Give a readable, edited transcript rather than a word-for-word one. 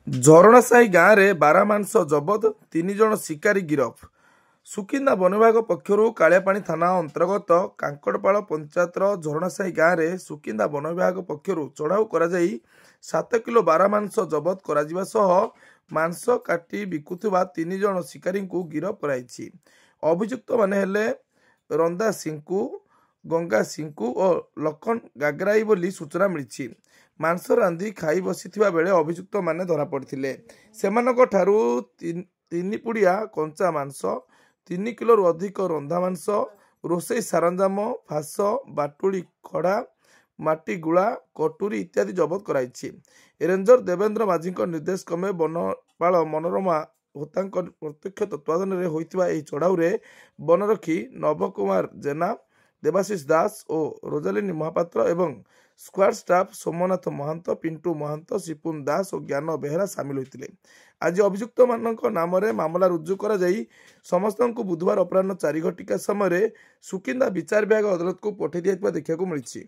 ଝରଣାସାହି ଗାଁରେ ବାରାମାଂସ ଜବତ, 3 ଜଣ ଶିକାରୀ ଗିରଫ। ସୁକିନ୍ଦା ବନବିଭାଗ ପକ୍ଷରୁ କାଳିଆପାଣି ଥାନା ଅନ୍ତର୍ଗତ କାଙ୍କଡ଼ପାଳ ପଞ୍ଚାୟତର ଝରଣାସାହି ଗାଁରେ ସୁକିନ୍ଦା ବନବିଭାଗ ପକ୍ଷରୁ ଚଢ଼ାଉ କରାଯାଇ 7 କିଲୋ ବାରାମାଂସ ଜବତ କରାଯିବା ସହ ମାଂସ କାଟି ବିକୁଥିବା 3 ଜଣ ଶିକାରୀଙ୍କୁ ଗିରଫ କରାଯାଇଛି। ଅଭିଯୁକ୍ତମାନେ ହେଲେ ରନ୍ଦା ସିଙ୍କୁ, ଗଙ୍ଗା ସିଙ୍କୁ ଓ ଲଖନ ଗାଗରାଇ ବୋଲି ସୂଚନା ମିଳିଛି। ମାଂସ ରାନ୍ଧି ଖାଇ ବସିଥିବା ବେଳେ ଅଭିଯୁକ୍ତମାନେ ଧରାପଡ଼ିଥିଲେ। ସେମାନଙ୍କ ଠାରୁ 3 ପୁଡ଼ିଆ କଞ୍ଚା ମାଂସ, 3 କିଲୋରୁ ଅଧିକ ରନ୍ଧା ମାଂସ, ରୋଷେଇ ସରଞ୍ଜାମ, ଫାଶ, ବାଟୁଳି, ଖଡ଼ା, ମାଟି ଗୁଳା, କଟୁରୀ ଇତ୍ୟାଦି ଜବତ କରାଯାଇଛି। ରେଞ୍ଜର ଦେବେନ୍ଦ୍ର ମାଝୀଙ୍କ ନିର୍ଦ୍ଦେଶ କ୍ରମେ ବନପାଳ ମନୋରମା ହୋତାଙ୍କ ପ୍ରତ୍ୟକ୍ଷ ତତ୍ତ୍ୱାବଧାନରେ ହୋଇଥିବା ଏହି ଚଢ଼ାଉରେ ବନରକ୍ଷୀ ନବକୁମାର ଜେନା, ଦେବାଶିଷ ଦାସ ଓ ରୋଜାଲିନୀ ମହାପାତ୍ର ଏବଂ ସ୍କ୍ୱାଡ୍ ଷ୍ଟାଫ୍ ସୋମନାଥ ମହାନ୍ତ, ପିଣ୍ଟୁ ମହାନ୍ତ, ସିପୁନ ଦାସ ଓ ଜ୍ଞାନ ବେହେରା ସାମିଲ ହୋଇଥିଲେ। ଆଜି ଅଭିଯୁକ୍ତମାନଙ୍କ ନାମରେ ମାମଲା ରୁଜୁ କରାଯାଇ ସମସ୍ତଙ୍କୁ ବୁଧବାର ଅପରାହ୍ନ 4 ଘଟିକା ସମୟରେ ସୁକିନ୍ଦା ବିଚାର ବିଭାଗ ଅଦାଲତକୁ ପଠାଇ ଦିଆଯାଇଥିବା ଦେଖିବାକୁ ମିଳିଛି।